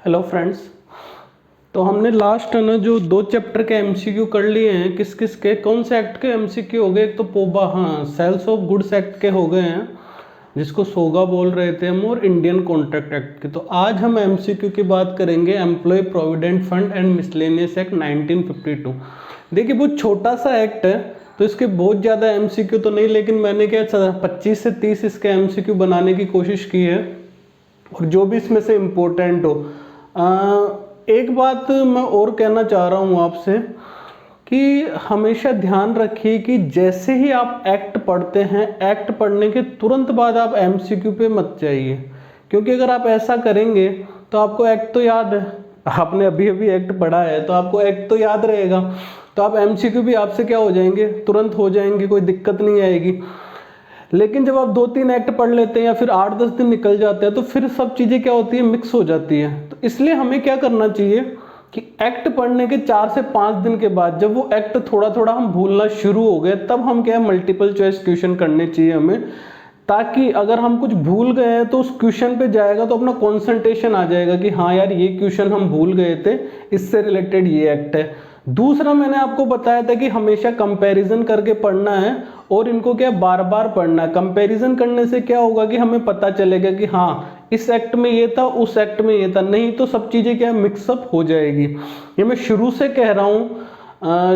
Hello friends. तो हमने last है ना जो दो चैप्टर के एमसीक्यू कर लिए हैं, किस किस के कौन से एक्ट के एमसीक्यू हो गए। एक तो पोबा, हाँ, सेल्स ऑफ गुड्स एक्ट के हो गए हैं, जिसको सोगा बोल रहे थे हम, और इंडियन कॉन्ट्रैक्ट एक्ट के। तो आज हम एमसीक्यू की बात करेंगे employ provident fund and miscellaneous act 1952। देखिए बहुत छोटा सा एक्ट है, तो इसके बहुत ज़्यादा एमसीक्यू तो नहीं, लेकिन मैंने क्या 25 से 30 इसके एमसीक्यू बनाने की कोशिश की है, और जो भी इसमें से इम्पोर्टेंट हो। एक बात मैं और कहना चाह रहा हूँ आपसे कि हमेशा ध्यान रखिए कि जैसे ही आप एक्ट पढ़ते हैं, एक्ट पढ़ने के तुरंत बाद आप एमसीक्यू पे मत जाइए, क्योंकि अगर आप ऐसा करेंगे तो आपको एक्ट तो याद है, आपने अभी अभी एक्ट पढ़ा है तो आपको एक्ट तो याद रहेगा, तो आप एमसीक्यू भी आपसे क्या हो जाएंगे, तुरंत हो जाएंगे, कोई दिक्कत नहीं आएगी। लेकिन जब आप 2-3 एक्ट पढ़ लेते हैं या फिर 8-10 दिन निकल जाते हैं, तो फिर सब चीज़ें क्या होती है, मिक्स हो जाती है। तो इसलिए हमें क्या करना चाहिए कि एक्ट पढ़ने के 4 से 5 दिन के बाद, जब वो एक्ट थोड़ा थोड़ा हम भूलना शुरू हो गए, तब हम क्या मल्टीपल चॉइस क्वेश्चन करने चाहिए हमें, ताकि अगर हम कुछ भूल गए हैं तो उस क्वेश्चन पे जाएगा तो अपना कंसंट्रेशन आ जाएगा कि हाँ यार ये क्वेश्चन हम भूल गए थे, इससे रिलेटेड ये एक्ट है। दूसरा मैंने आपको बताया था कि हमेशा कंपैरिजन करके पढ़ना है, और इनको क्या बार बार पढ़ना है। कंपैरिजन करने से क्या होगा कि हमें पता चलेगा कि हाँ इस एक्ट में ये था, उस एक्ट में ये था, नहीं तो सब चीज़ें क्या मिक्सअप हो जाएगी। ये मैं शुरू से कह रहा हूँ,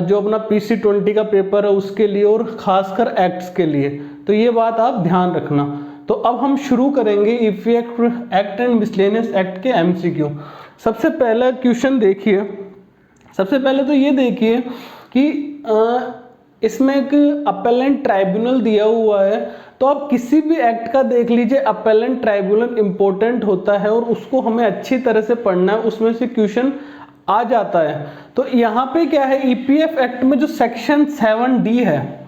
जो अपना PC20 का पेपर है उसके लिए, और खासकर एक्ट्स के लिए, तो ये बात आप ध्यान रखना। तो अब हम शुरू करेंगे effect act and miscellaneous act के एमसीक्यू। सबसे पहला क्वेश्चन देखिए, सबसे पहले तो ये देखिए कि इसमें एक अपेलेंट ट्राइब्यूनल दिया हुआ है। तो आप किसी भी एक्ट का देख लीजिए, अपेलेंट ट्राइब्यूनल इंपॉर्टेंट होता है और उसको हमें अच्छी तरह से पढ़ना है, उसमें से क्वेश्चन आ जाता है। तो यहाँ पे क्या है, ईपीएफ एक्ट में जो सेक्शन 7D है,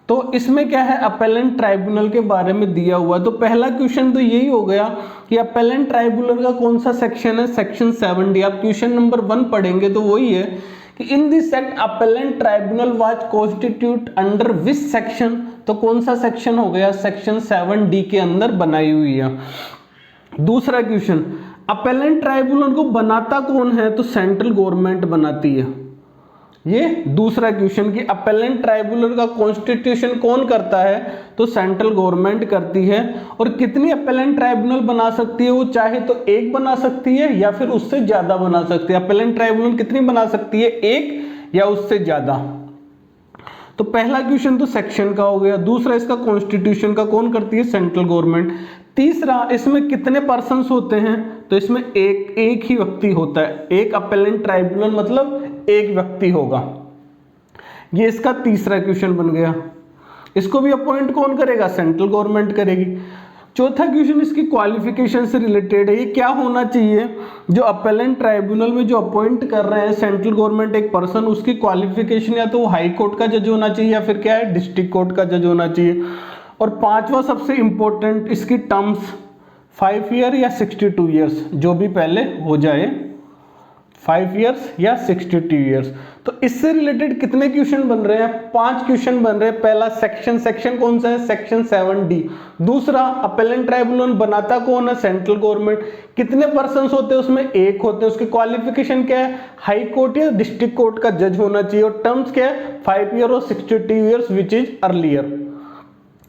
तो इसमें क्या है, अपेलेंट ट्राइब्यूनल के बारे में दिया हुआ है। तो पहला क्वेश्चन तो यही हो गया कि अपेलेंट ट्राइब्यूनल का कौन सा सेक्शन है, सेक्शन 7D। आप क्वेश्चन नंबर 1 पढ़ेंगे तो वही है कि in this act appellate tribunal was constitute under which section. तो कौन सा सेक्शन हो गया, सेक्शन 7D के अंदर बनाई हुई है। दूसरा क्वेश्चन, अपेलेंट ट्राइब्यूनल को बनाता कौन है, तो सेंट्रल गवर्नमेंट बनाती है। ये दूसरा क्वेश्चन कि अपेलेंट ट्राइब्यूनल का कॉन्स्टिट्यूशन कौन करता है, तो सेंट्रल गवर्नमेंट करती है। और कितनी अपेलेंट ट्राइब्यूनल बना सकती है, वो चाहे तो एक बना सकती है या फिर उससे ज्यादा बना सकती है। अपेलेंट ट्राइब्यूनल कितनी बना सकती है, एक या उससे ज्यादा। तो पहला क्वेश्चन तो सेक्शन का हो गया। दूसरा इसका कॉन्स्टिट्यूशन का कौन करती है, सेंट्रल गवर्नमेंट। तीसरा इसमें कितने पर्सन्स होते हैं, तो इसमें एक ही व्यक्ति होता है, एक अपेलेंट ट्राइब्यूनल मतलब एक व्यक्ति होगा। ये इसका तीसरा क्वेश्चन बन गया। इसको भी अपॉइंट कौन करेगा, सेंट्रल गवर्नमेंट करेगी। चौथा क्वेश्चन इसकी क्वालिफिकेशन से रिलेटेड है। ये क्या होना चाहिए, जो अपेलेंट ट्राइब्यूनल में जो अपॉइंट कर रहे हैं सेंट्रल गवर्नमेंट एक पर्सन, उसकी क्वालिफिकेशन या तो वो हाई कोर्ट का जज होना चाहिए या फिर क्या है, डिस्ट्रिक्ट कोर्ट का जज होना चाहिए। और पांचवा सबसे इंपॉर्टेंट, इसकी टर्म्स 5 ईयर या 62 ईयर्स, जो भी पहले हो जाए, 5 ईयर्स या 62 ईयर्स। तो इससे रिलेटेड कितने क्वेश्चन बन रहे हैं, 5 क्वेश्चन बन रहे हैं। पहला सेक्शन कौन सा है, सेक्शन 7D। दूसरा अपेलेंट ट्राइब्यूनल बनाता कौन है, सेंट्रल गवर्नमेंट। कितने पर्सन्स होते हैं, उसमें एक होते हैं। उसकी क्वालिफिकेशन क्या है, हाई कोर्ट या डिस्ट्रिक्ट कोर्ट का जज होना चाहिए। और टर्म्स क्या है, 5 ईयर और 62 ईयर्स विच इज अर्लियर।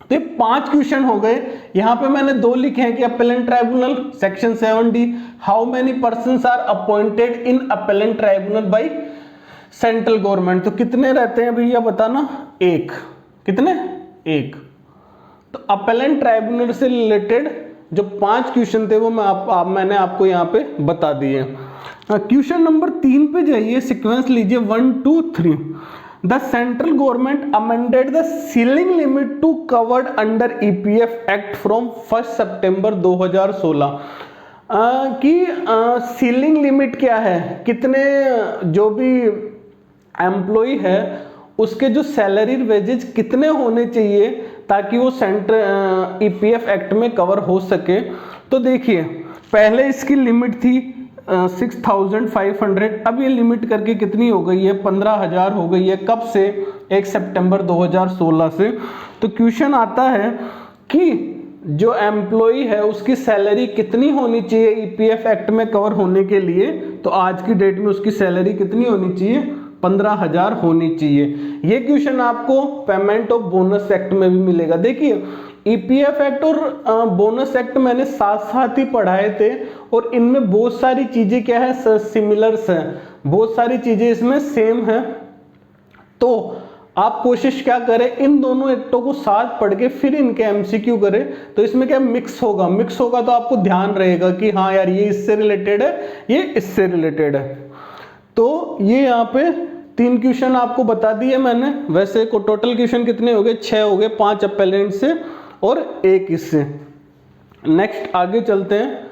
तो ये 5 क्वेश्चन हो गए। यहां पे मैंने 2 लिखे हैं कि appellate tribunal section 7D, how many persons are appointed in appellate tribunal by central government. तो कितने रहते हैं भैया बताना, एक। कितने, एक। तो अपेलेंट ट्राइब्यूनल से रिलेटेड जो 5 क्वेश्चन थे वो मैंने आपको यहाँ पे बता दिए। क्वेश्चन नंबर 3 पे जाइए, सीक्वेंस लीजिए 1, 2, 3। The central government amended the ceiling limit to covered under EPF Act from 1 September 2016। कि सीलिंग लिमिट क्या है, कितने जो भी एम्प्लॉय है उसके जो सैलरी वेजेज कितने होने चाहिए ताकि वो सेंट्रल EPF एक्ट में कवर हो सके। तो देखिए पहले इसकी लिमिट थी 6500, अब ये लिमिट करके कितनी हो गई है, 15,000 हो गई है। कब से, 1 सितंबर 2016 से। तो क्वेश्चन आता है कि जो एम्प्लॉय है उसकी सैलरी कितनी होनी चाहिए ईपीएफ एक्ट में कवर होने के लिए, तो आज की डेट में उसकी सैलरी कितनी होनी चाहिए, 15,000 होनी चाहिए। ये क्वेश्चन आपको पेमेंट ऑफ बोनस एक्ट में भी मिलेगा। देखिए ईपीएफ एक्ट और बोनस एक्ट मैंने साथ साथ ही पढ़ाए थे और इनमें बहुत सारी चीजें क्या है, सिमिलर्स हैं, बहुत सारी चीजें इसमें सेम है। तो आप कोशिश क्या करें, इन दोनों एक्टों को साथ पढ़ के फिर इनके एमसीक्यू करें। तो इसमें क्या मिक्स होगा तो आपको ध्यान रहेगा कि हाँ यार ये इससे रिलेटेड है, ये इससे रिलेटेड है। तो ये यहाँ पे 3 क्वेश्चन आपको बता दिए मैंने। वैसे को टोटल क्वेश्चन कितने हो गए, 6 हो गए, 5 अपेलेंट से और 1 इससे। नेक्स्ट आगे चलते हैं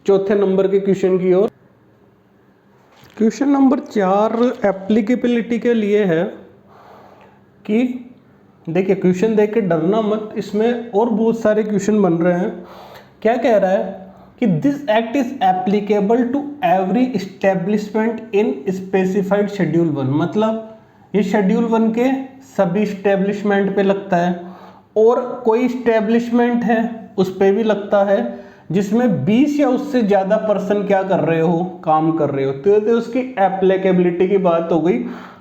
चौथे नंबर के क्वेश्चन की ओर। क्वेश्चन नंबर 4 एप्लीकेबिलिटी के लिए है कि देखिए क्वेश्चन देख के डरना मत, इसमें और बहुत सारे क्वेश्चन बन रहे हैं। क्या कह रहा है कि this act is applicable to every establishment in specified schedule 1, मतलब ये शेड्यूल 1 के सभी इस्टेब्लिशमेंट पे लगता है। और कोई इस्टेब्लिशमेंट है उस पे भी लगता है जिसमें 20 या उससे ज्यादा पर्सन क्या कर रहे हो, काम कर रहे हो। तो उसकी एप्लीकेबिलिटी की बात हो गई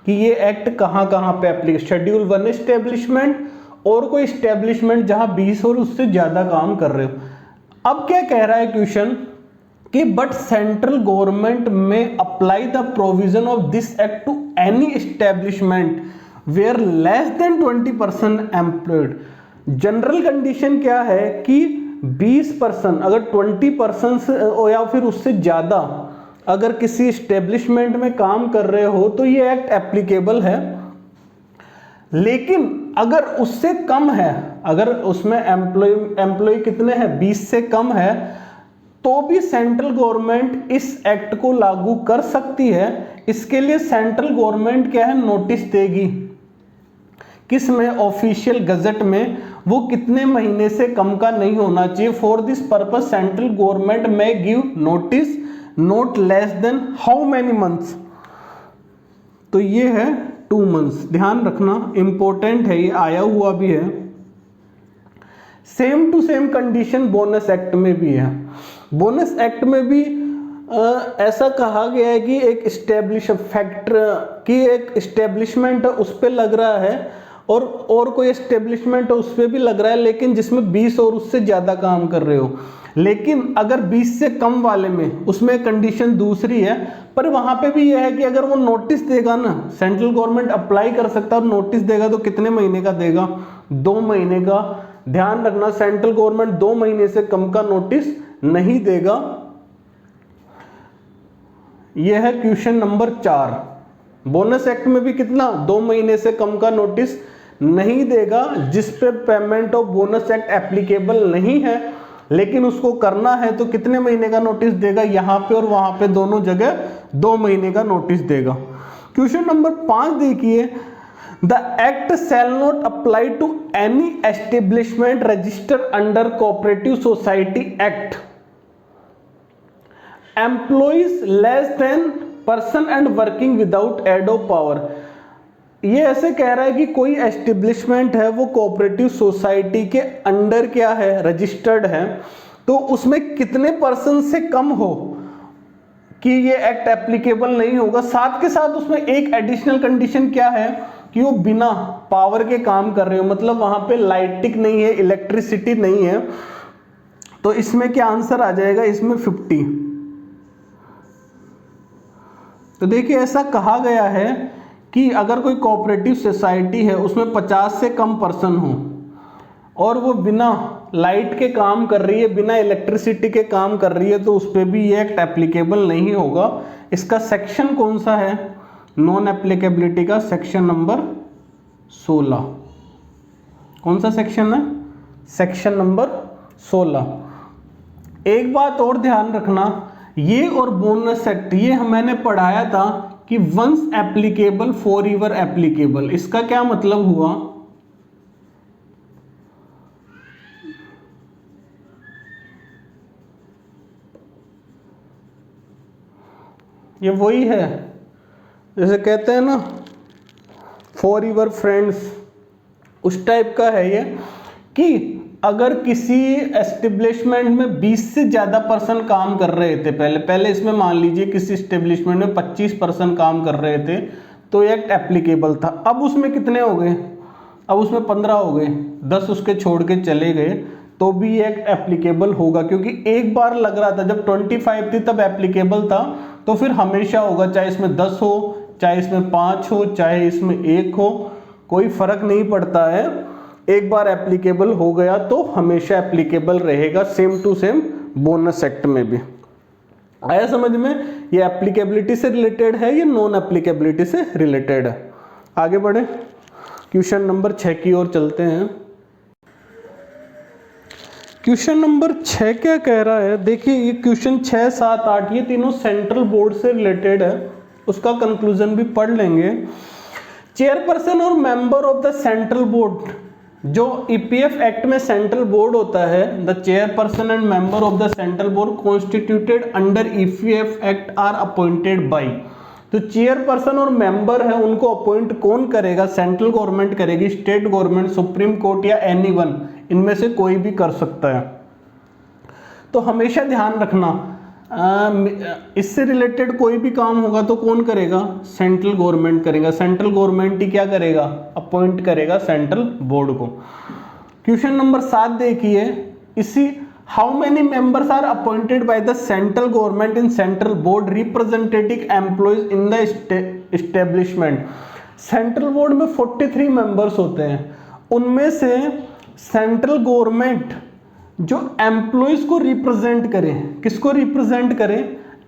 कि ये एक्ट कहाँ कहाँ पे एप्लीकेबल, शेड्यूल 1 इस्टेब्लिशमेंट और कोई इस्टेब्लिशमेंट जहां 20 और उससे ज्यादा काम कर रहे हो। अब क्या कह रहा है क्वेश्चन कि but central government may apply the provision of this act to any establishment where less than 20% employed. General condition क्या है कि 20% अगर 20% या फिर उससे ज्यादा अगर किसी इस्टेब्लिशमेंट में काम कर रहे हो तो ये एक्ट एप्लीकेबल है। लेकिन अगर उससे कम है, अगर उसमें एम्प्लॉय कितने हैं, 20 से कम है, तो भी सेंट्रल गवर्नमेंट इस एक्ट को लागू कर सकती है। इसके लिए सेंट्रल गवर्नमेंट क्या है, नोटिस देगी, किस में, ऑफिशियल गजट में, वो कितने महीने से कम का नहीं होना चाहिए। For this purpose central government may give notice not less than how many months, तो ये है 2 मंथ्स। ध्यान रखना इंपॉर्टेंट है, ये आया हुआ भी है। Same to same condition bonus act में भी है। बोनस एक्ट में भी ऐसा कहा गया है कि एक इस्टेब्लिश फैक्टर की एक इस्टेब्लिशमेंट उस पर लग रहा है और कोई एस्टेब्लिशमेंट उस पर भी लग रहा है, लेकिन जिसमें 20 और उससे ज़्यादा काम कर रहे हो। लेकिन अगर 20 से कम वाले में उसमें कंडीशन दूसरी है, पर वहाँ पे भी यह है कि अगर वो नोटिस देगा ना, सेंट्रल गवर्नमेंट अप्लाई कर सकता है और नोटिस देगा तो कितने महीने का देगा, 2 महीने का। ध्यान रखना सेंट्रल गवर्नमेंट 2 महीने से कम का नोटिस नहीं देगा। यह है क्वेश्चन नंबर 4। बोनस एक्ट में भी कितना, 2 महीने से कम का नोटिस नहीं देगा। जिस पे payment of bonus act applicable नहीं है लेकिन उसको करना है तो कितने महीने का नोटिस देगा, यहां पे और वहां पे दोनों जगह 2 महीने का नोटिस देगा। क्वेश्चन नंबर 5 देखिए, the act shall not apply to any establishment registered under cooperative society act, employees less than person and working without aid of power. ये ऐसे कह रहा है कि कोई एस्टेब्लिशमेंट है वो कोऑपरेटिव सोसाइटी के अंडर क्या है, रजिस्टर्ड है, तो उसमें कितने पर्सन से कम हो कि ये एक्ट एप्लीकेबल नहीं होगा। साथ के साथ उसमें एक एडिशनल कंडीशन क्या है कि वो बिना पावर के काम कर रहे हो, मतलब वहां पे लाइटिंग नहीं है, इलेक्ट्रिसिटी नहीं है। तो इसमें क्या आंसर आ जाएगा, इसमें 50। तो देखिए ऐसा कहा गया है कि अगर कोई कोऑपरेटिव सोसाइटी है उसमें 50 से कम पर्सन हो और वो बिना लाइट के काम कर रही है, बिना इलेक्ट्रिसिटी के काम कर रही है, तो उस पर भी ये एक्ट एप्लीकेबल नहीं होगा। इसका सेक्शन कौन सा है, नॉन एप्लीकेबिलिटी का सेक्शन नंबर 16। कौन सा सेक्शन है, सेक्शन नंबर 16। एक बात और ध्यान रखना, ये और बोनस एक्ट ये मैंने पढ़ाया था कि once applicable forever applicable. इसका क्या मतलब हुआ, ये वही है जैसे कहते हैं ना फॉर एवर फ्रेंड्स, उस टाइप का है ये कि अगर किसी एस्टेब्लिशमेंट में 20 से ज़्यादा पर्सन काम कर रहे थे, पहले इसमें मान लीजिए किसी एस्टेब्लिशमेंट में 25 पर्सन काम कर रहे थे तो एक्ट एप्लीकेबल था। अब उसमें कितने हो गए, अब उसमें 15 हो गए, 10 उसके छोड़ के चले गए तो भी एक्ट एप्लीकेबल होगा, क्योंकि एक बार लग रहा था जब 25 थी तब एप्लीकेबल था, तो फिर हमेशा होगा, चाहे इसमें 10 हो, चाहे इसमें 5 हो, चाहे इसमें 1 हो, कोई फर्क नहीं पड़ता है। एक बार एप्लीकेबल हो गया तो हमेशा एप्लीकेबल रहेगा, same to same bonus act में भी। आया समझ में? ये एप्लीकेबिलिटी से रिलेटेड है, ये नॉन एप्लीकेबिलिटी से रिलेटेड है। आगे बढ़े, क्वेश्चन नंबर 6 की ओर चलते हैं। क्वेश्चन नंबर 6 क्या कह रहा है, देखिए ये क्वेश्चन 6, 7, 8 ये तीनों सेंट्रल बोर्ड से रिलेटेड है, उसका कंक्लूजन भी पढ़ लेंगे। चेयरपर्सन और member of the central board, जो ईपीएफ एक्ट में सेंट्रल बोर्ड होता है, the chairperson and member of the central board constituted under EPF act are appointed by. तो चेयरपर्सन और मेंबर है, उनको अपॉइंट कौन करेगा? सेंट्रल गवर्नमेंट करेगी, स्टेट गवर्नमेंट, सुप्रीम कोर्ट या एनीवन, इनमें से कोई भी कर सकता है। तो हमेशा ध्यान रखना, इससे रिलेटेड कोई भी काम होगा तो कौन करेगा? सेंट्रल गवर्नमेंट करेगा। सेंट्रल गवर्नमेंट ही क्या करेगा? अपॉइंट करेगा सेंट्रल बोर्ड को। क्वेश्चन नंबर 7 देखिए, इसी how many members are appointed by the central government in central board representative employees in the establishment. Central board में 43 मेंबर्स होते हैं, उनमें से सेंट्रल गवर्नमेंट जो एम्प्लॉयज को रिप्रेजेंट करे, किसको रिप्रेजेंट करे?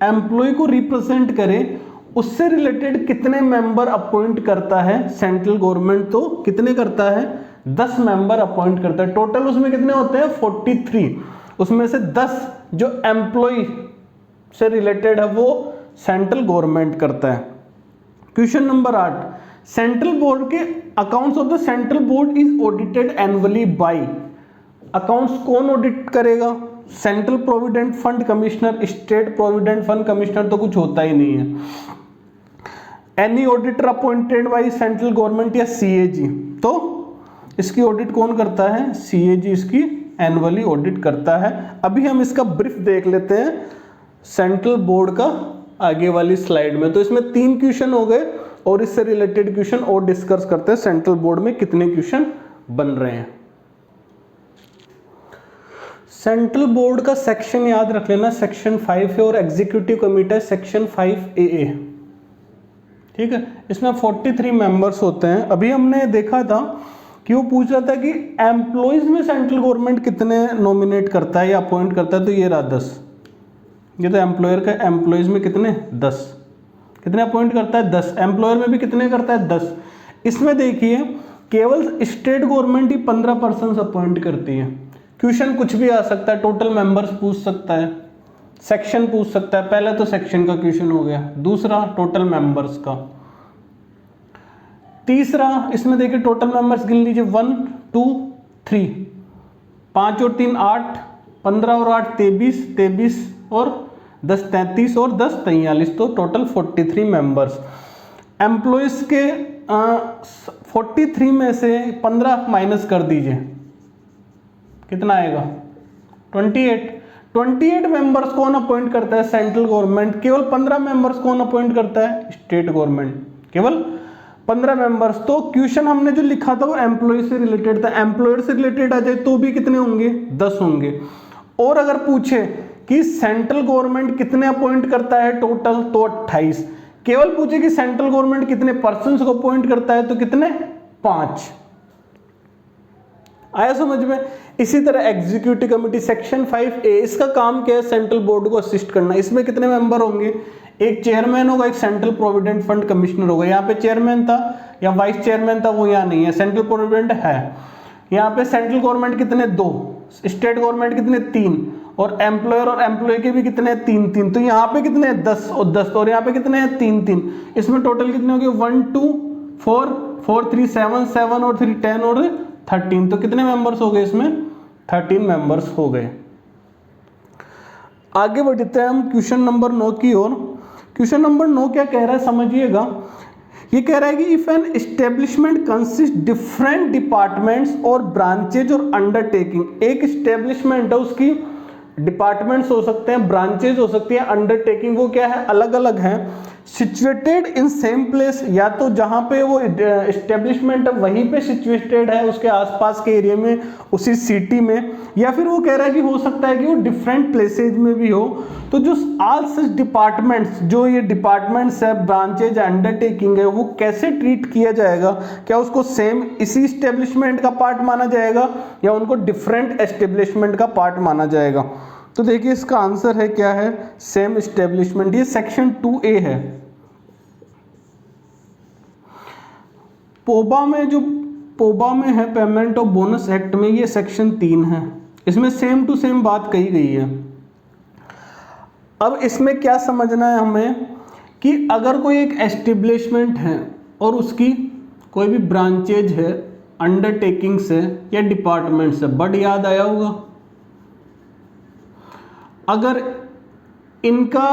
एम्प्लॉय को रिप्रेजेंट करे, उससे रिलेटेड कितने मेंबर अपॉइंट करता है सेंट्रल गवर्नमेंट? तो कितने करता है? 10 मेंबर अपॉइंट करता है। टोटल उसमें कितने होते हैं? 43। उसमें से 10 जो एम्प्लॉय से रिलेटेड है वो सेंट्रल गवर्नमेंट करता है। क्वेश्चन नंबर 8, सेंट्रल बोर्ड के accounts of the central board is audited annually by. Accounts कौन ऑडिट करेगा? Central provident fund commissioner, state provident fund commissioner तो कुछ होता ही नहीं है। Any auditor appointed by central government या सीएजी, तो इसकी ऑडिट कौन करता है? सीएजी इसकी एनुअली ऑडिट करता है। अभी हम इसका ब्रीफ देख लेते हैं सेंट्रल बोर्ड का आगे वाली स्लाइड में। तो इसमें 3 क्वेश्चन हो गए और इससे रिलेटेड क्वेश्चन और डिस्कस करते हैं, सेंट्रल बोर्ड में कितने क्वेश्चन बन रहे हैं। सेंट्रल बोर्ड का सेक्शन याद रख लेना, सेक्शन 5 है और एग्जीक्यूटिव कमिटी सेक्शन 5AA, ठीक है। इसमें 43 मेंबर्स होते हैं। अभी हमने देखा था कि वो पूछ रहा था कि एम्प्लॉयज में सेंट्रल गवर्नमेंट कितने नॉमिनेट करता है या अपॉइंट करता है, तो ये रहा 10। ये तो एम्प्लॉयर का, एम्प्लॉयज में कितने? 10। कितने अपॉइंट करता है? 10। एम्प्लॉयर में भी कितने करता है? 10। इसमें देखिए केवल स्टेट गवर्नमेंट ही 15 पर्सन अपॉइंट करती है। क्वेश्चन कुछ भी आ सकता है, टोटल मेंबर्स पूछ सकता है, सेक्शन पूछ सकता है। पहला तो सेक्शन का क्वेश्चन हो गया, दूसरा टोटल मेंबर्स का, तीसरा इसमें देखिए टोटल मेंबर्स गिन लीजिए 1 2 3, 5 और 3 8, 15 और 8 23, 23 और 10 33 और 10 43, तो टोटल 43 मेंबर्स। एम्प्लॉयज के 43 में से 15 माइनस कर दीजिए, कितना आएगा? 28 मेंबर्स कौन अपॉइंट करता है? Central government. केवल 15 मेंबर्स कौन अपॉइंट करता है? State government. केवल 15 मेंबर्स। तो क्वेश्चन हमने जो लिखा था वो एम्प्लॉय से रिलेटेड था, एम्प्लॉयर से रिलेटेड आ जाए तो भी कितने होंगे? 10 होंगे। और अगर पूछे कि सेंट्रल गवर्नमेंट कितने अपॉइंट करता है टोटल, तो 28। केवल पूछे कि सेंट्रल गवर्नमेंट कितने पर्सन को अपॉइंट करता है, तो कितने? 5। आया समझ में? इसी तरह एग्जीक्यूटिव कमेटी सेक्शन 5A, इसका काम क्या है? सेंट्रल बोर्ड को असिस्ट करना। इसमें कितने मेंबर होंगे? एक चेयरमैन होगा, एक सेंट्रल प्रोविडेंट फंड कमिश्नर होगा। यहाँ पे चेयरमैन था या वाइस चेयरमैन था, वो यहाँ नहीं है, सेंट्रल प्रोविडेंट है। यहाँ पे सेंट्रल गवर्नमेंट कितने? 2, स्टेट गवर्नमेंट कितने? 3, और एम्प्लॉयर और एम्प्लॉय के भी कितने? 3। तो यहाँ पे कितने? 10 और 10, और यहाँ पे कितने हैं? 3। इसमें टोटल कितने हो गए? 1 2 4 4 3 7 7 और 3 10 और 13। तो कितने मेंबर्स हो गए? इसमें 13 मेंबर्स हो गए। आगे बढ़ते हैं हम क्वेश्चन नंबर 9 की ओर। क्वेश्चन नंबर 9 क्या कह रहा है समझिएगा। ये कह रहा है कि if an establishment consist different departments और ब्रांचेज और अंडरटेकिंग, एक एस्टेब्लिशमेंट है उसकी डिपार्टमेंट्स हो सकते हैं, ब्रांचेज हो सकती हैं, अंडरटेकिंग वो क्या है अलग अलग हैं, सिचुएटेड इन सेम प्लेस, या तो जहां पे वो एस्टेब्लिशमेंट है वहीं पे सिचुएटेड है उसके आसपास के एरिया में, उसी सिटी में, या फिर वो कह रहा है कि हो सकता है कि वो डिफरेंट प्लेसेज में भी हो। तो जो ऑल सच डिपार्टमेंट्स, जो ये डिपार्टमेंट्स है, ब्रांचेज, अंडरटेकिंग है, वो कैसे ट्रीट किया जाएगा, क्या उसको सेम इसी एस्टेब्लिशमेंट का पार्ट माना जाएगा या उनको डिफरेंट एस्टेब्लिशमेंट का पार्ट माना जाएगा। तो देखिए इसका आंसर है क्या है, सेम एस्टेब्लिशमेंट। ये सेक्शन 2A है। पोबा में है पेमेंट ऑफ बोनस एक्ट में, ये सेक्शन 3 है, इसमें सेम टू सेम बात कही गई है। अब इसमें क्या समझना है हमें कि अगर कोई एक एस्टेब्लिशमेंट है और उसकी कोई भी ब्रांचेज है, अंडरटेकिंग्स है या डिपार्टमेंट्स है, बट याद आया होगा अगर इनका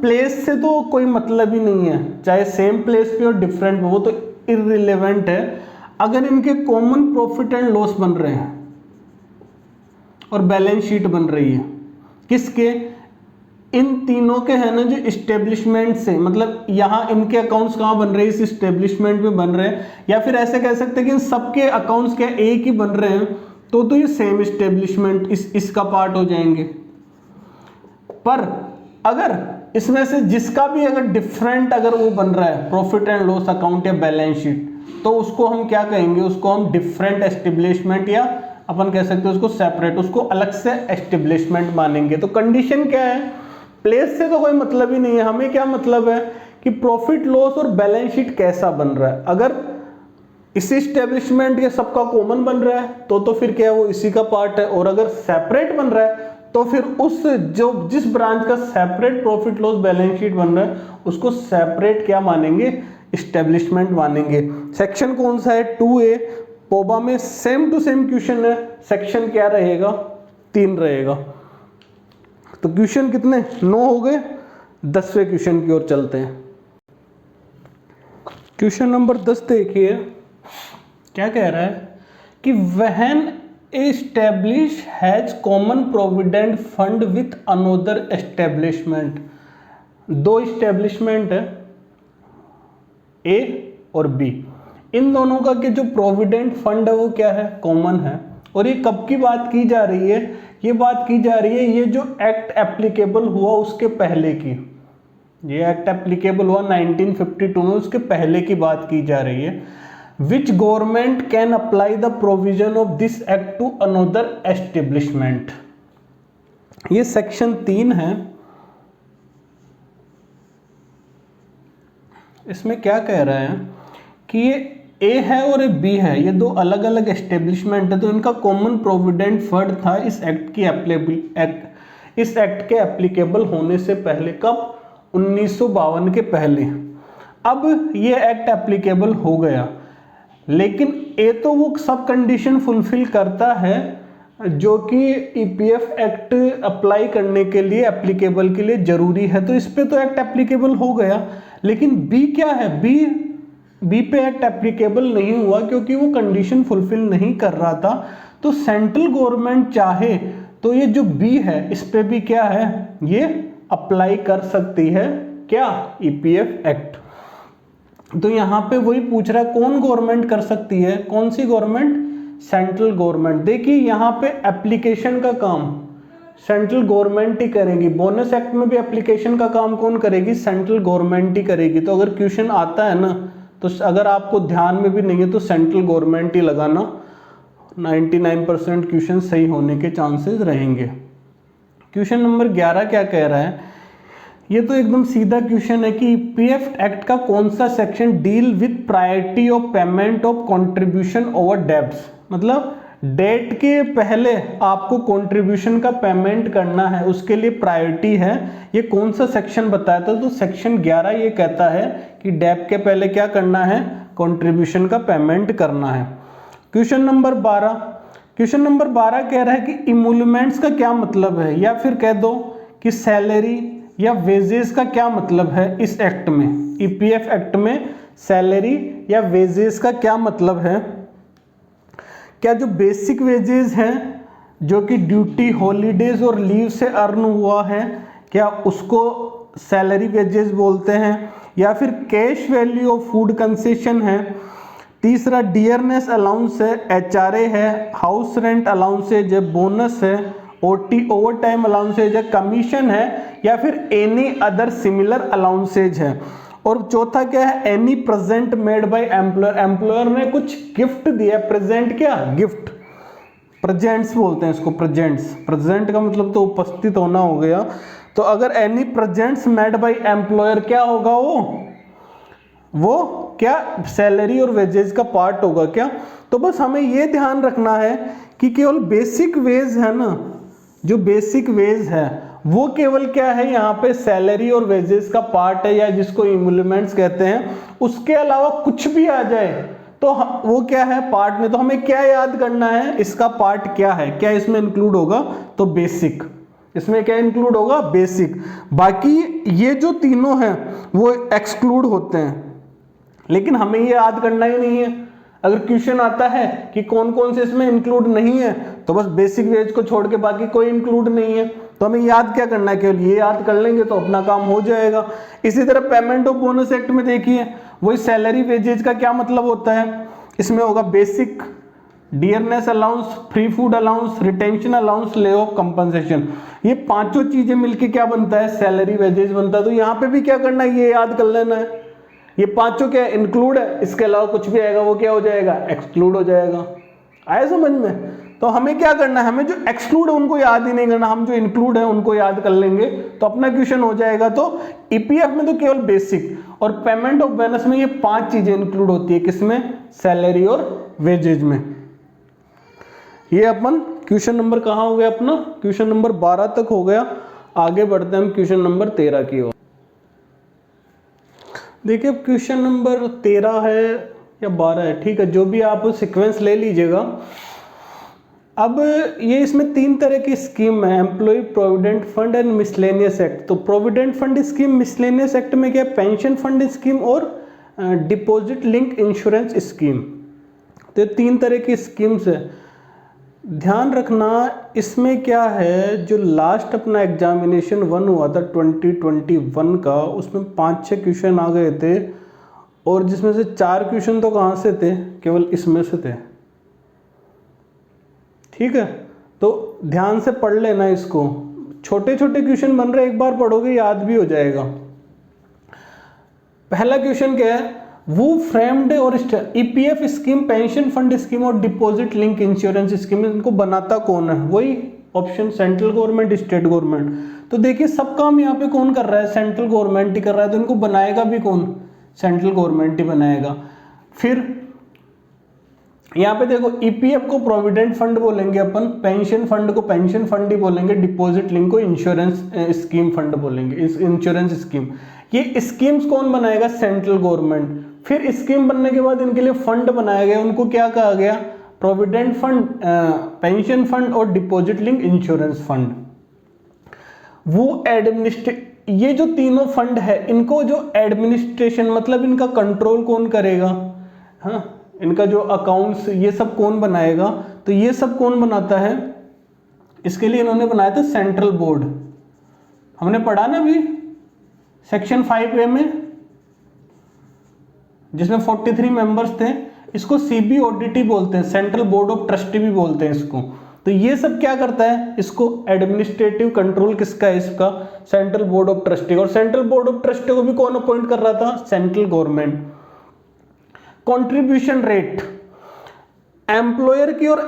प्लेस से तो कोई मतलब ही नहीं है, चाहे सेम प्लेस पे और डिफरेंट पे, वो तो इररिलेवेंट है। अगर इनके कॉमन प्रॉफिट एंड लॉस बन रहे हैं और बैलेंस शीट बन रही है, किसके, इन तीनों के है ना जो इस्टेब्लिशमेंट से, मतलब यहाँ इनके अकाउंट्स कहाँ बन रहे हैं, इस इस्टेब्लिशमेंट में बन रहे हैं, या फिर ऐसे कह सकते हैं कि इन सबके अकाउंट्स क्या एक ही बन रहे हैं, तो ये सेम इस्टेब्लिशमेंट इसका पार्ट हो जाएंगे। पर अगर इसमें से जिसका भी अगर डिफरेंट अगर वो बन रहा है प्रॉफिट एंड लॉस अकाउंट या बैलेंस शीट, तो उसको हम क्या कहेंगे, उसको हम डिफरेंट एस्टेब्लिशमेंट या अपन कह सकते हैं उसको सेपरेट, उसको अलग से एस्टेब्लिशमेंट मानेंगे। तो कंडीशन क्या है, प्लेस से तो कोई मतलब ही नहीं है, हमें क्या मतलब है कि प्रॉफिट लॉस और बैलेंस शीट कैसा बन रहा है। अगर इसी एस्टेब्लिशमेंट के सबका कॉमन बन रहा है तो फिर क्या है वो इसी का पार्ट है, और अगर सेपरेट बन रहा है तो फिर उस जो जिस ब्रांच का separate profit loss balance sheet बन रहा है उसको सेपरेट क्या मानेंगे, एस्टेब्लिशमेंट मानेंगे। सेक्शन कौन सा है, 2A। पोबा में सेम टू सेम क्वेश्चन है, सेक्शन क्या रहेगा, 3 रहेगा। तो क्वेश्चन कितने, 9 हो गए। 10वें क्वेश्चन की ओर चलते हैं। क्वेश्चन नंबर 10 देखिए क्या कह रहा है कि when establish has common provident fund with another establishment, दो एस्टेब्लिशमेंट है ए और बी, इन दोनों का के जो प्रोविडेंट फंड है वो क्या है, कॉमन है। और ये कब की बात की जा रही है, ये बात की जा रही है ये जो एक्ट एप्लीकेबल हुआ उसके पहले की, ये एक्ट एप्लीकेबल हुआ 1952 में, उसके पहले की बात की जा रही है। Which government can apply the provision of this act to another establishment? ये सेक्शन 3 है। इसमें क्या कह रहा है कि ये ए है और ये बी है, ये दो अलग अलग एस्टेब्लिशमेंट है, तो इनका कॉमन प्रोविडेंट फंड था इस एक्ट के एप्लीकेबल होने से पहले। कब, 1952 के पहले। अब ये एक्ट एप्लीकेबल हो गया, लेकिन ए तो वो सब कंडीशन फुलफिल करता है जो कि ईपीएफ एक्ट अप्लाई करने के लिए, एप्लीकेबल के लिए जरूरी है, तो इस पे तो एक्ट एप्लीकेबल हो गया। लेकिन बी क्या है, बी पे एक्ट एप्लीकेबल नहीं हुआ क्योंकि वो कंडीशन फुलफिल नहीं कर रहा था। तो सेंट्रल गवर्नमेंट चाहे तो ये जो बी है इस पे भी क्या है, ये अप्लाई कर सकती है, क्या, ईपीएफ एक्ट। तो यहाँ पे वही पूछ रहा है कौन गवर्नमेंट कर सकती है, कौन सी गवर्नमेंट, सेंट्रल गवर्नमेंट। देखिए यहाँ पे एप्लीकेशन का काम सेंट्रल गवर्नमेंट ही करेगी, बोनस एक्ट में भी एप्लीकेशन का काम कौन करेगी, सेंट्रल गवर्नमेंट ही करेगी। तो अगर क्वेश्चन आता है ना, तो अगर आपको ध्यान में भी नहीं है तो सेंट्रल गवर्नमेंट ही लगाना, 99% क्वेश्चन सही होने के चांसेस रहेंगे। क्वेश्चन नंबर 11 क्या कह रहा है, ये तो एकदम सीधा क्वेश्चन है कि ईपीएफ एक्ट का कौन सा section deal with priority of payment of contribution over debts, मतलब डेट के पहले आपको कंट्रीब्यूशन का पेमेंट करना है, उसके लिए प्रायोरिटी है, ये कौन सा सेक्शन बताया था, तो सेक्शन 11 ये कहता है कि डेब्ट के पहले क्या करना है, कंट्रीब्यूशन का पेमेंट करना है। क्वेश्चन नंबर 12 कह रहा है कि इमोल्यूमेंट्स का क्या मतलब है, या फिर कह दो कि सैलरी या वेजेस का क्या मतलब है इस एक्ट में, ईपीएफ एक्ट में सैलरी या वेजेस का क्या मतलब है। क्या जो बेसिक वेजेस हैं जो कि ड्यूटी, हॉलीडेज और लीव से अर्न हुआ है, क्या उसको सैलरी वेजेस बोलते हैं, या फिर cash value of food concession है। तीसरा डियरनेस अलाउंस है, एचआरए है, हाउस रेंट अलाउंसेज है, बोनस है, ओटी ओवर टाइम अलाउंसेज है, कमीशन है, या फिर एनी अदर सिमिलर अलाउंसेज है। और चौथा क्या है, any present made by employer, employer ने कुछ गिफ्ट दिया। प्रेजेंट क्या, गिफ्ट, प्रेजेंट्स बोलते हैं इसको, प्रेजेंट्स। प्रेजेंट का मतलब तो उपस्थित होना हो गया। तो अगर any presents made by employer क्या होगा, वो क्या सैलरी और वेजेस का पार्ट होगा क्या। तो बस हमें ये ध्यान रखना है कि केवल बेसिक वेज है ना, जो बेसिक वेज है वो केवल क्या है, यहाँ पे सैलरी और वेजेस का पार्ट है, या जिसको इम्प्लीमेंट्स कहते हैं। उसके अलावा कुछ भी आ जाए तो वो क्या है, पार्ट में। तो हमें क्या याद करना है, इसका पार्ट क्या है, क्या इसमें इंक्लूड होगा, तो बेसिक। इसमें क्या इंक्लूड होगा, बेसिक। बाकी ये जो तीनों हैं वो एक्सक्लूड होते हैं, लेकिन हमें ये याद करना ही नहीं है। अगर क्वेश्चन आता है कि कौन कौन से इसमें इंक्लूड नहीं है, तो बस बेसिक वेज को छोड़ के बाकी कोई इंक्लूड नहीं है। तो हमें याद क्या करना है, केवल ये याद कर लेंगे तो अपना काम हो जाएगा। इसी तरह पेमेंट ऑफ बोनस एक्ट में देखिए, वही सैलरी वेजेज का क्या मतलब होता है, इसमें होगा basic, dearness allowance, free food allowance, retention allowance, lay off compensation. ये पांचों चीजें मिलके क्या बनता है, सैलरी वेजेज बनता है। तो यहाँ पे भी क्या करना है, ये याद कर लेना है, ये पांचों क्या इंक्लूड है, इसके अलावा कुछ भी आएगा वो क्या हो जाएगा, एक्सक्लूड हो जाएगा। आया समझ में। तो हमें क्या करना है, हमें जो एक्सक्लूड है उनको याद ही नहीं करना, हम जो इंक्लूड है उनको याद कर लेंगे तो अपना क्वेश्चन हो जाएगा। तो ईपीएफ में तो केवल बेसिक और पेमेंट ऑफ बोनस में ये पांच चीजें इंक्लूड होती है, किसमें, सैलरी और वेजेज में। ये अपन क्वेश्चन नंबर कहाँ हो गया अपना, क्वेश्चन नंबर 12 तक हो गया। आगे बढ़ते हैं हम क्वेश्चन नंबर 13 की ओर। देखिए अब क्वेश्चन नंबर 13 है या 12 है, ठीक है, जो भी आप सीक्वेंस ले लीजिएगा। अब ये इसमें तीन तरह की स्कीम है, employ provident fund and miscellaneous act. तो provident fund scheme, miscellaneous act में क्या, पेंशन फंड स्कीम और डिपॉजिट लिंक इंश्योरेंस स्कीम। तो ये तीन तरह की स्कीम्स है। ध्यान रखना इसमें क्या है, जो लास्ट अपना एग्जामिनेशन 1 हुआ था 2021 का, उसमें 5-6 क्वेश्चन आ गए थे, और जिसमें से 4 क्वेश्चन तो कहाँ से थे, केवल इसमें से थे। ठीक है, तो ध्यान से पढ़ लेना इसको, छोटे छोटे क्वेश्चन बन रहे, एक बार पढ़ोगे याद भी हो जाएगा। पहला क्वेश्चन क्या है, वो फ्रेम्ड और EPF scheme, pension fund scheme और डिपॉजिट लिंक इंश्योरेंस स्कीम, इनको बनाता कौन है, वही option central government, state government. तो देखिए सब काम यहाँ पे कौन कर रहा है, सेंट्रल गवर्नमेंट ही कर रहा है, तो इनको बनाएगा भी कौन, सेंट्रल गवर्नमेंट ही बनाएगा। फिर यहाँ पे देखो ईपीएफ को प्रोविडेंट फंड बोलेंगे अपन, पेंशन फंड को पेंशन फंड ही बोलेंगे, डिपॉजिट लिंक को इंश्योरेंस स्कीम फंड बोलेंगे, इंश्योरेंस स्कीम। ये स्कीम्स कौन बनाएगा, सेंट्रल गवर्नमेंट। फिर स्कीम बनने के बाद इनके लिए फंड बनाया गया, उनको क्या कहा गया, प्रोविडेंट फंड, पेंशन फंड और डिपॉजिट लिंक इंश्योरेंस फंड। वो ये जो तीनों फंड है, इनको जो एडमिनिस्ट्रेशन मतलब इनका कंट्रोल कौन करेगा, हाँ, इनका जो अकाउंट्स ये सब कौन बनाएगा, तो ये सब कौन बनाता है, इसके लिए इन्होंने बनाया था सेंट्रल बोर्ड। हमने पढ़ा ना अभी सेक्शन 5A में, जिसमें 43 मेंबर्स थे, इसको सीबीओडीटी बोलते हैं, सेंट्रल बोर्ड ऑफ ट्रस्टी भी बोलते हैं इसको। तो ये सब क्या करता है, इसको एडमिनिस्ट्रेटिव कंट्रोल किसका है, इसका सेंट्रल बोर्ड ऑफ ट्रस्टी। और सेंट्रल बोर्ड ऑफ ट्रस्टी को भी कौन अपॉइंट कर रहा था, central government. Contribution rate, employer की और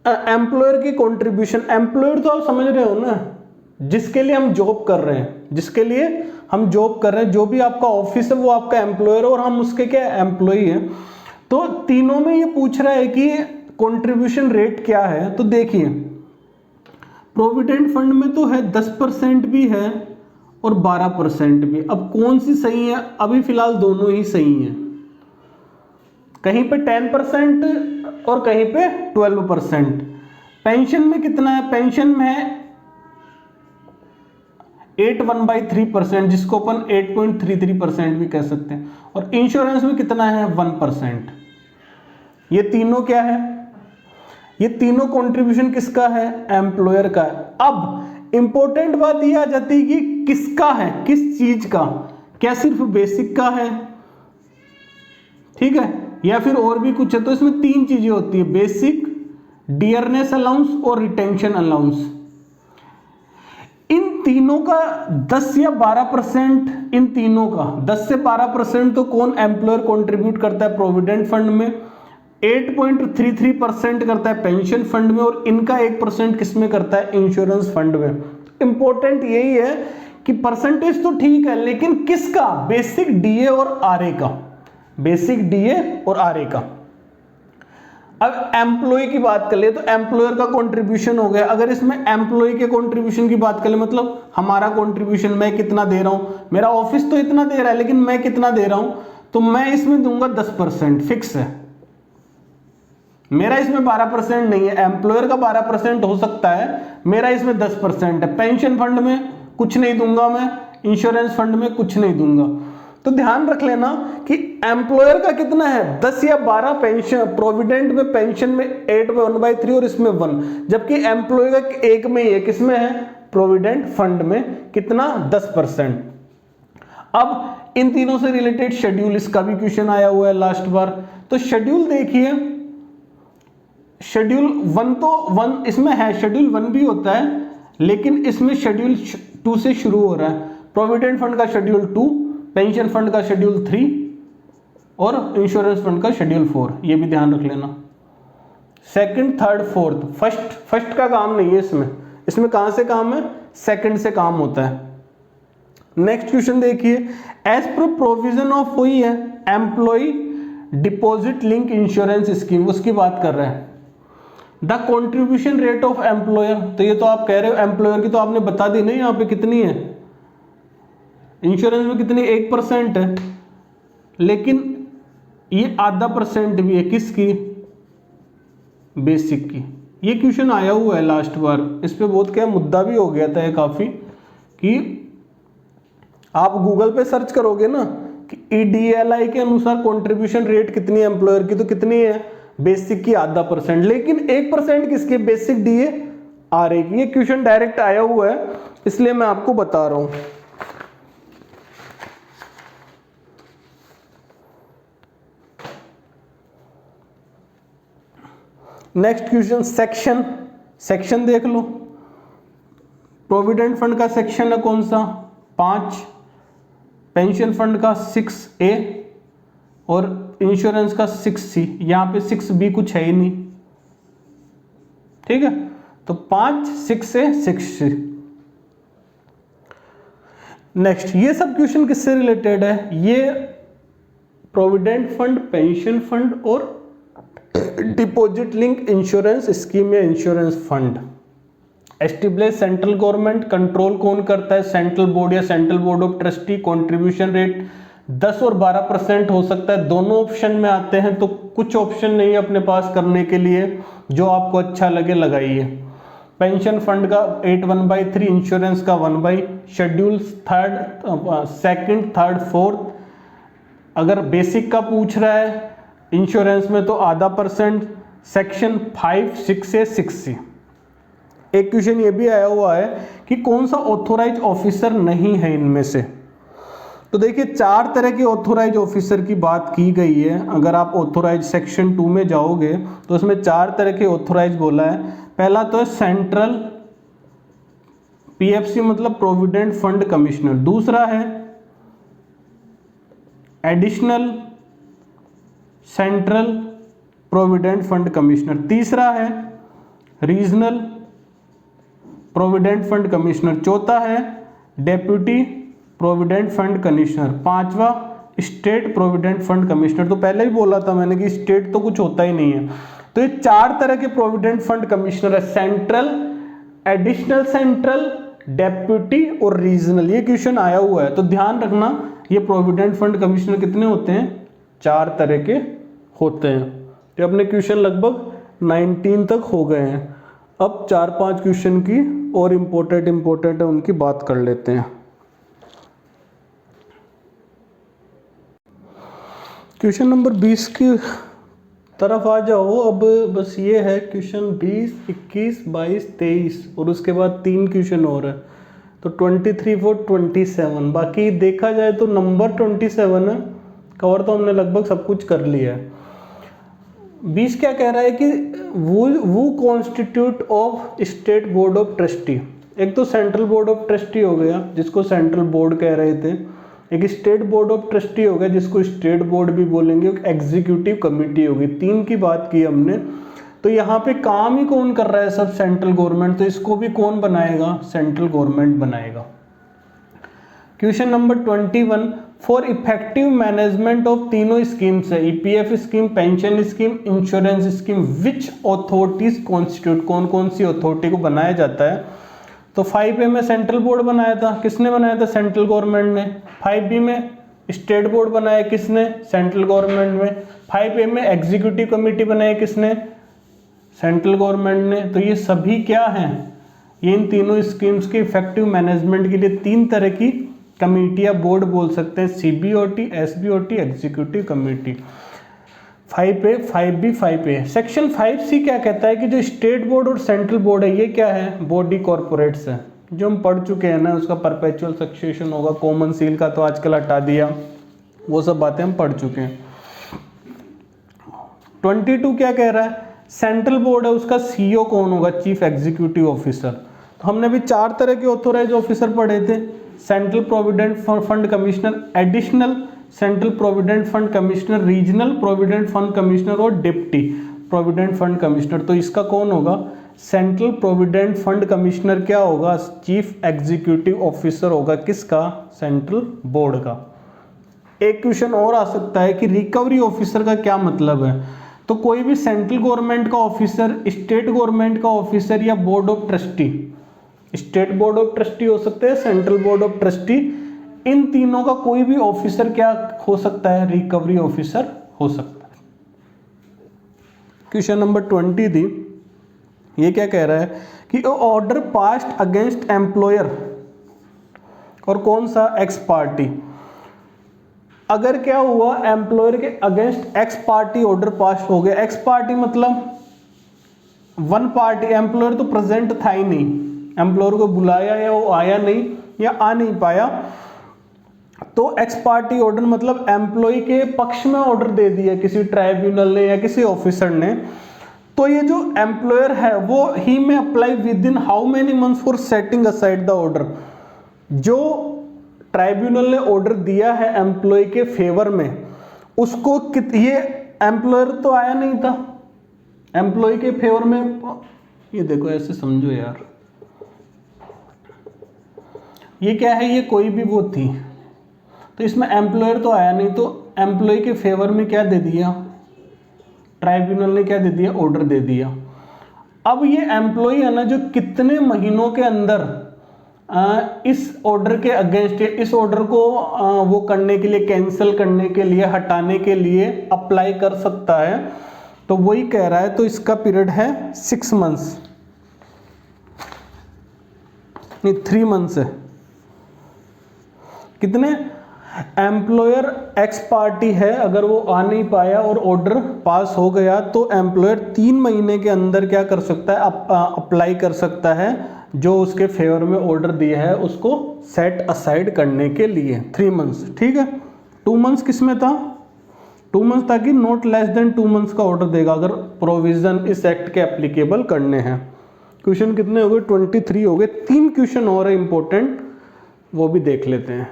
एम्प्लॉयर की कंट्रीब्यूशन। एम्प्लॉयर तो आप समझ रहे हो ना, जिसके लिए हम जॉब कर रहे हैं, जिसके लिए हम जॉब कर रहे हैं, जो भी आपका ऑफिस है वो आपका एम्प्लॉयर है और हम उसके क्या एम्प्लॉई हैं। तो तीनों में ये पूछ रहा है कि कंट्रीब्यूशन रेट क्या है। तो देखिए प्रोविडेंट फंड में तो है 10% भी है और 12% भी। अब कौन सी सही है, अभी फिलहाल दोनों ही सही हैं, कहीं पे 10% और कहीं पे 12%। पेंशन में कितना है, पेंशन में है 8.13%, जिसको अपन 8.33% भी कह सकते हैं, और इंश्योरेंस में कितना है 1%। ये तीनों क्या है, ये तीनों कंट्रीब्यूशन किसका है, एम्प्लॉयर का है। अब इंपॉर्टेंट बात ये आ जाती है कि किसका है, किस चीज का, क्या सिर्फ बेसिक का है, ठीक है, या फिर और भी कुछ है। तो इसमें तीन चीजें होती है, बेसिक, डियरनेस अलाउंस और रिटेंशन अलाउंस। इन तीनों का 10 या 12%, इन तीनों का 10 से 12% तो कौन, एम्प्लॉयर कंट्रीब्यूट करता है प्रोविडेंट फंड में, 8.33% करता है पेंशन फंड में, और इनका 1% किस में करता है, इंश्योरेंस फंड में। इंपॉर्टेंट यही है कि परसेंटेज तो ठीक है, लेकिन किसका, बेसिक, डीए और आरए का, बेसिक, डीए और आरए का। अब एम्प्लॉय की बात कर ले तो एम्प्लॉयर का कंट्रीब्यूशन हो गया। अगर इसमें एम्प्लॉय के कंट्रीब्यूशन की बात कर ले, मतलब हमारा कंट्रीब्यूशन, मैं कितना दे रहा हूं, मेरा ऑफिस तो इतना दे रहा है, लेकिन मैं कितना दे रहा हूं, तो मैं इसमें दूंगा 10%, फिक्स है। मेरा इसमें 12% नहीं है, एम्प्लॉयर का 12% हो सकता है, मेरा इसमें 10% है। पेंशन फंड में कुछ नहीं दूंगा मैं, इंश्योरेंस फंड में कुछ नहीं दूंगा। तो ध्यान रख लेना कि एम्प्लॉयर का कितना है, 10 या 12, पेंशन, प्रोविडेंट में, पेंशन में 8/1/3 और इसमें 1, जबकि एम्प्लॉय का एक में ही है, किसमें है, प्रोविडेंट फंड में, कितना, 10%। अब इन तीनों से रिलेटेड शेड्यूल, इसका भी क्वेश्चन आया हुआ है लास्ट बार। तो शेड्यूल देखिए, शेड्यूल 1 तो 1 इसमें है, शेड्यूल 1 भी होता है, लेकिन इसमें शेड्यूल 2 से शुरू हो रहा है। प्रोविडेंट फंड का शेड्यूल 2, पेंशन फंड का शेड्यूल 3 और इंश्योरेंस फंड का शेड्यूल 4, ये भी ध्यान रख लेना। सेकंड, थर्ड, फोर्थ, फर्स्ट का काम नहीं है इसमें, इसमें कहां से काम है, सेकंड से काम होता है। नेक्स्ट क्वेश्चन देखिए, एज पर प्रोविजन ऑफ, वही है employ deposit link insurance scheme, उसकी बात कर रहे हैं। The contribution rate of employer, तो ये तो आप कह रहे हो एम्प्लॉयर की तो आपने बता दी नहीं, यहाँ पे कितनी है, इंश्योरेंस में कितनी, 1% है, लेकिन ये आधा % भी है, किसकी, बेसिक की। ये क्वेश्चन आया हुआ है लास्ट बार, इस पे बहुत क्या मुद्दा भी हो गया था ये काफी, कि आप गूगल पे सर्च करोगे ना कि EDLI के अनुसार कंट्रीब्यूशन रेट कितनी है एम्प्लॉयर की, तो कितनी है, बेसिक की आधा %, लेकिन 1% किसकी, बेसिक, डीए, आरए की। ये क्वेश्चन डायरेक्ट आया हुआ है, इसलिए मैं आपको बता रहा हूं। नेक्स्ट क्वेश्चन, सेक्शन देख लो। प्रोविडेंट फंड का सेक्शन है कौन सा, 5, पेंशन फंड का 6A और इंश्योरेंस का 6C। यहां पे 6B कुछ है ही नहीं, ठीक है, तो 5, 6A, 6C। नेक्स्ट, ये सब क्वेश्चन किससे रिलेटेड है, ये प्रोविडेंट फंड, पेंशन फंड और डिपॉजिट लिंक इंश्योरेंस स्कीम या insurance fund. Establish central government, control कौन करता है, सेंट्रल बोर्ड या central board of trustee. Contribution rate 10 और 12% हो सकता है, दोनों ऑप्शन में आते हैं, तो कुछ ऑप्शन नहीं है अपने पास करने के लिए, जो आपको अच्छा लगे लगाइए। पेंशन फंड का 8/1/3, इंश्योरेंस का 1/, शेड्यूल सेकंड, थर्ड, फोर्थ। अगर बेसिक का पूछ रहा है इंश्योरेंस में तो आधा %, सेक्शन 5, 6A, 6C। एक क्वेश्चन ये भी आया हुआ है कि कौन सा ऑथोराइज ऑफिसर नहीं है इनमें से। तो देखिए 4 तरह के ऑथोराइज ऑफिसर की बात की गई है। अगर आप ऑथोराइज सेक्शन 2 में जाओगे तो उसमें 4 तरह के ऑथोराइज बोला है। पहला तो है सेंट्रल PFC मतलब प्रोविडेंट फंड कमिश्नर, दूसरा है additional central provident fund commissioner, तीसरा है रीजनल प्रोविडेंट फंड कमिश्नर, चौथा है डेप्यूटी प्रोविडेंट फंड कमिश्नर, पांचवा स्टेट प्रोविडेंट फंड कमिश्नर। तो पहले भी बोला था मैंने कि स्टेट तो कुछ होता ही नहीं है। तो ये 4 तरह के प्रोविडेंट फंड कमिश्नर है, सेंट्रल, एडिशनल सेंट्रल, डेप्यूटी और रीजनल। ये क्वेश्चन आया हुआ है, तो ध्यान रखना ये प्रोविडेंट फंड कमिश्नर कितने होते हैं, 4 तरह के होते हैं। तो अपने क्वेश्चन लगभग 19 तक हो गए हैं। अब 4-5 क्वेश्चन की और इम्पोर्टेंट है उनकी बात कर लेते हैं। क्वेश्चन नंबर 20 की तरफ आ जाओ। अब बस ये है क्वेश्चन 20, 21, 22, 23 और उसके बाद 3 क्वेश्चन और है, तो 23 for 27। बाकी देखा जाए तो नंबर 27 है, कवर तो हमने लगभग सब कुछ कर लिया है। 20 क्या कह रहा है कि वो constitute of state board of trustee. एक तो सेंट्रल बोर्ड ऑफ ट्रस्टी हो गया जिसको सेंट्रल बोर्ड कह रहे थे, एक स्टेट बोर्ड ऑफ ट्रस्टी हो गया जिसको स्टेट बोर्ड भी बोलेंगे, एक एग्जीक्यूटिव कमिटी होगी। 3 की बात की हमने। तो यहाँ पे काम ही कौन कर रहा है? सब सेंट्रल गवर्नमेंट। तो इसको भी कौन बनाएगा? सेंट्रल गवर्नमेंट बनाएगा। Question number 21, for effective management of तीनों स्कीम्स है, EPF scheme, pension scheme, insurance scheme, which authorities constitute, कौन कौन सी अथॉरिटी को बनाया जाता है? तो 5A में सेंट्रल बोर्ड बनाया था, किसने बनाया था? सेंट्रल गवर्नमेंट ने। 5B में स्टेट बोर्ड बनाया, किसने? सेंट्रल गवर्नमेंट में। 5A में एग्जीक्यूटिव कमेटी बनाई, किसने? सेंट्रल गवर्नमेंट ने। तो ये सभी क्या हैं? ये इन तीनों स्कीम्स के इफेक्टिव मैनेजमेंट के लिए 3 तरह की कमेटियां, बोर्ड बोल सकते हैं, CBOT, SBOT, executive committee. 5A, 5B, 5A। Section 5C क्या कहता है कि जो स्टेट बोर्ड और सेंट्रल बोर्ड है ये क्या है? बॉडी कॉर्पोरेट्स है, जो हम पढ़ चुके हैं ना। उसका परपेचुअल सक्सेशन होगा, कॉमन सील का तो आजकल हटा दिया, वो सब बातें हम पढ़ चुके हैं। 22 क्या कह रहा है? सेंट्रल बोर्ड है, उसका सीईओ कौन होगा? Chief executive officer. तो हमने भी 4 तरह के ऑथोराइज ऑफिसर पढ़े थे, central provident fund commissioner, additional central provident fund commissioner, regional provident fund commissioner और डिप्टी प्रोविडेंट फंड कमिश्नर। तो इसका कौन होगा? सेंट्रल प्रोविडेंट फंड कमिश्नर क्या होगा? चीफ एग्जीक्यूटिव ऑफिसर होगा, किसका? सेंट्रल बोर्ड का। एक क्वेश्चन और आ सकता है कि रिकवरी ऑफिसर का क्या मतलब है? तो कोई भी सेंट्रल गवर्नमेंट का ऑफिसर, स्टेट गवर्नमेंट का ऑफिसर या board of trustee, state board of trustee हो सकते हैं, सेंट्रल बोर्ड ऑफ ट्रस्टी, इन तीनों का कोई भी ऑफिसर क्या हो सकता है? रिकवरी ऑफिसर हो सकता है। क्वेश्चन नंबर 20 थी, ये क्या कह रहा है कि ऑर्डर पास्ड अगेंस्ट एम्प्लॉयर और कौन सा? X party. अगर क्या हुआ? एम्प्लॉयर के against x party order pass हो गया। एक्स पार्टी मतलब वन पार्टी, एम्प्लॉयर तो प्रेजेंट था ही नहीं, एम्प्लॉयर को बुलाया या वो आया नहीं या आ नहीं पाया, तो एक्स पार्टी ऑर्डर मतलब एम्प्लॉय के पक्ष में ऑर्डर दे दिया किसी ट्राइब्यूनल ने या किसी ऑफिसर ने। तो ये जो एम्प्लॉयर है वो ही में apply with in how many months for setting aside the order. जो ट्राइब्यूनल ने ऑर्डर दिया है एम्प्लॉय के फेवर में, उसको ये एम्प्लॉयर तो आया नहीं था एम्प्लॉय के फेवर में। ये देखो ऐसे समझो यार, ये क्या है? ये कोई भी वो थी, तो इसमें एम्प्लॉयर तो आया नहीं, तो एम्प्लॉय के फेवर में क्या दे दिया? ट्राइब्यूनल ने क्या दे दिया? ऑर्डर दे दिया। अब ये एम्प्लॉय है ना, जो कितने महीनों के अंदर इस ऑर्डर के अगेंस्ट, इस ऑर्डर को वो करने के लिए, कैंसिल करने के लिए, हटाने के लिए अप्लाई कर सकता है, तो वही कह रहा है। तो इसका पीरियड है 6 मंथ्स, नहीं 3 मंथ्स है। कितने? एम्प्लॉयर एक्स पार्टी है, अगर वो आ नहीं पाया और ऑर्डर पास हो गया तो एम्प्लॉयर 3 महीने के अंदर क्या कर सकता है? अप्लाई कर सकता है जो उसके फेवर में ऑर्डर दिया है उसको सेट असाइड करने के लिए। 3 मंथ्स, ठीक है। 2 मंथ्स किस में था? 2 मंथ्स ताकि नॉट लेस देन 2 मंथ्स का ऑर्डर देगा अगर प्रोविजन इस एक्ट के एप्लीकेबल करने हैं। क्वेश्चन कितने हो गए? 23 हो गए। 3 क्वेश्चन और है इंपॉर्टेंट, वो भी देख लेते हैं।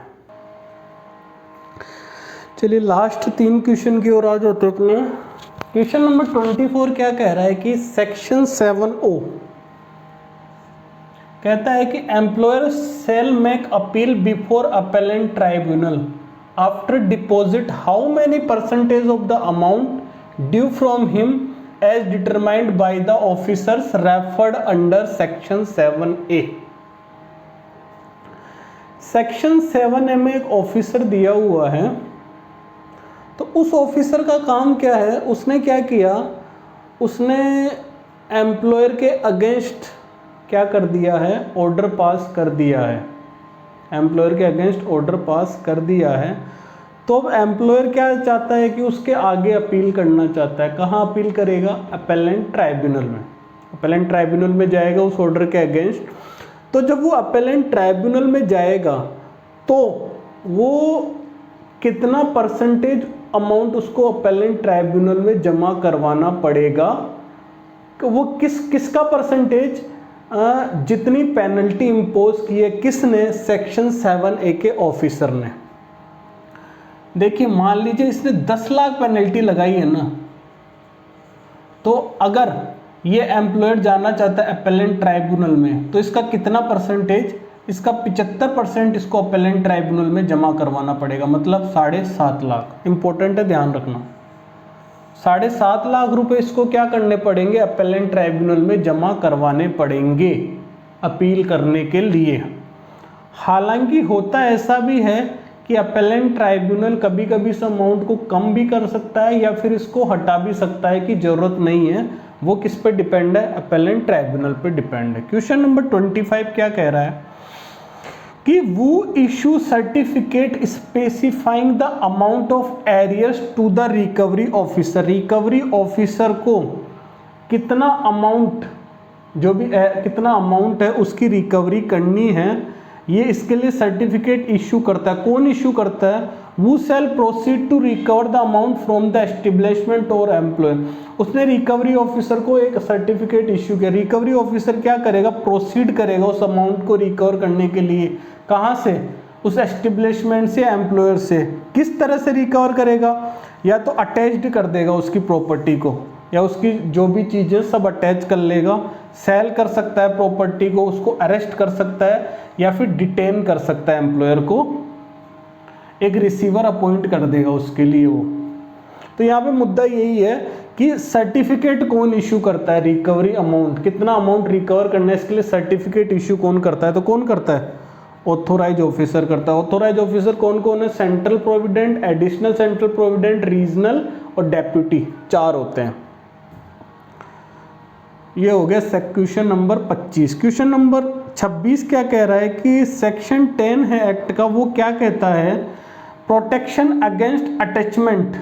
चलिए लास्ट 3 क्वेश्चन की ओर आ जाते हैं अपने। क्वेश्चन नंबर 24 क्या कह रहा है कि सेक्शन 7O कहता है कि employer shall make appeal before appellate tribunal after deposit how many percentage of the amount due from him as determined by the officers referred under section 7A। Section 7A में एक officer दिया हुआ है, तो उस ऑफिसर का काम क्या है? उसने क्या किया? उसने एम्प्लॉयर के अगेंस्ट क्या कर दिया है, ऑर्डर पास कर दिया है, एम्प्लॉयर के अगेंस्ट ऑर्डर पास कर दिया है, तो अब एम्प्लॉयर क्या चाहता है कि उसके आगे अपील करना चाहता है। कहाँ अपील करेगा, अपेलेंट ट्राइब्यूनल में। अपेलेंट ट्राइब्यूनल में जाएगा उस ऑर्डर के अगेंस्ट। तो जब वो अपेलेंट ट्राइब्यूनल में जाएगा तो वो कितना परसेंटेज अमाउंट उसको अपेलेंट ट्राइब्यूनल में जमा करवाना पड़ेगा, वो किसका परसेंटेज, जितनी पेनल्टी इंपोज की है किसने, सेक्शन 7A के ऑफिसर ने। देखिए मान लीजिए इसने 10 लाख पेनल्टी लगाई है ना, तो अगर ये एम्प्लॉयर जाना चाहता है अपेलेंट ट्राइब्यूनल में तो इसका कितना परसेंटेज, इसका 75% इसको अपेलेंट ट्राइब्यूनल में जमा करवाना पड़ेगा, मतलब 7.5 लाख। इंपॉर्टेंट है, ध्यान रखना। 7.5 लाख रुपए इसको क्या करने पड़ेंगे, अपेलेंट ट्राइब्यूनल में जमा करवाने पड़ेंगे अपील करने के लिए। हालांकि होता ऐसा भी है कि अपेलेंट ट्राइब्यूनल कभी कभी इस अमाउंट को कम भी कर सकता है या फिर इसको हटा भी सकता है कि जरूरत नहीं है। वो किस पे डिपेंड है, अपेलेंट ट्राइब्यूनल पे डिपेंड है। क्वेश्चन नंबर 25 क्या कह रहा है कि वो issue certificate specifying the amount of arrears to the recovery officer. Recovery officer को कितना अमाउंट, जो भी कितना अमाउंट है उसकी रिकवरी करनी है, ये इसके लिए सर्टिफिकेट इशू करता है। कौन इशू करता है, वो shall proceed to recover the amount from the establishment और एम्प्लॉयर। उसने रिकवरी ऑफिसर को एक सर्टिफिकेट इशू किया। रिकवरी ऑफिसर क्या करेगा, प्रोसीड करेगा उस अमाउंट को रिकवर करने के लिए। कहाँ से, उस एस्टेब्लिशमेंट से, एम्प्लॉयर से। किस तरह से रिकवर करेगा, या तो अटैच्ड कर देगा उसकी प्रॉपर्टी को, या उसकी जो भी चीज़ें सब अटैच कर लेगा, सेल कर सकता है प्रॉपर्टी को, उसको अरेस्ट कर सकता है, या फिर डिटेन कर सकता है एम्प्लॉयर को, एक रिसीवर अपॉइंट कर देगा उसके लिए वो। तो यहाँ पे मुद्दा यही है कि सर्टिफिकेट कौन इशू करता है, रिकवरी अमाउंट, कितना अमाउंट रिकवर करना है, इसके लिए सर्टिफिकेट इशू कौन करता है, तो कौन करता है, ऑथोराइज ऑफिसर करता है। ऑथोराइज ऑफिसर कौन कौन है, central provident, additional central provident, regional और डेप्यूटी, 4 होते हैं। ये हो गया क्वेश्चन नंबर 25। क्वेश्चन नंबर 26 क्या कह रहा है कि सेक्शन 10 है एक्ट का, वो क्या कहता है, प्रोटेक्शन अगेंस्ट अटैचमेंट।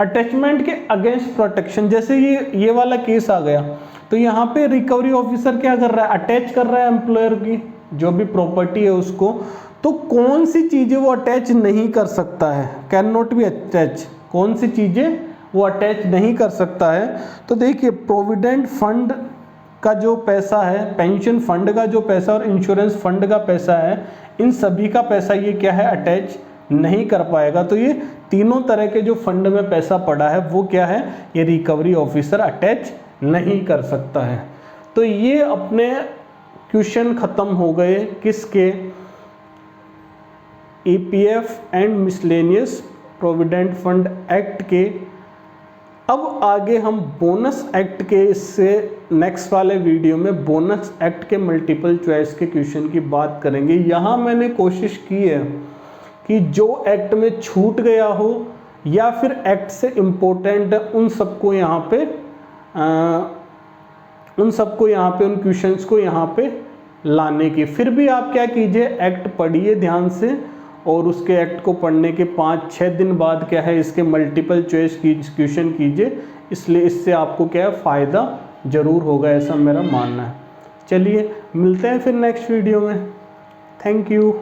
अटैचमेंट के अगेंस्ट प्रोटेक्शन, जैसे ये वाला केस आ गया, तो यहाँ पे रिकवरी ऑफिसर क्या कर रहा है, अटैच कर रहा है एम्प्लॉयर की जो भी प्रॉपर्टी है उसको। तो कौन सी चीजें वो अटैच नहीं कर सकता है, कैन नॉट बी अटैच, कौन सी चीजें वो अटैच नहीं कर सकता है। तो देखिए प्रोविडेंट फंड का जो पैसा है, पेंशन फंड का जो पैसा और इंश्योरेंस फंड का पैसा है, इन सभी का पैसा ये क्या है, अटैच नहीं कर पाएगा। तो ये तीनों तरह के जो फंड में पैसा पड़ा है वो क्या है, ये रिकवरी ऑफिसर अटैच नहीं कर सकता है। तो ये अपने क्वेश्चन खत्म हो गए किसके, EPF and miscellaneous provident fund act के। अब आगे हम बोनस एक्ट के, इससे नेक्स्ट वाले वीडियो में बोनस एक्ट के मल्टीपल चॉइस के क्वेश्चन की बात करेंगे। यहाँ मैंने कोशिश की है कि जो एक्ट में छूट गया हो या फिर एक्ट से इम्पोर्टेंट है उन सबको यहाँ पे उन क्वेश्चंस को यहाँ पे लाने की। फिर भी आप क्या कीजिए, एक्ट पढ़िए ध्यान से, और उसके एक्ट को पढ़ने के 5-6 दिन बाद क्या है, इसके मल्टीपल चॉइस की क्वेश्चन कीजिए। इसलिए इससे आपको क्या है, फ़ायदा ज़रूर होगा, ऐसा मेरा मानना है। चलिए मिलते हैं फिर नेक्स्ट वीडियो में। Thank you.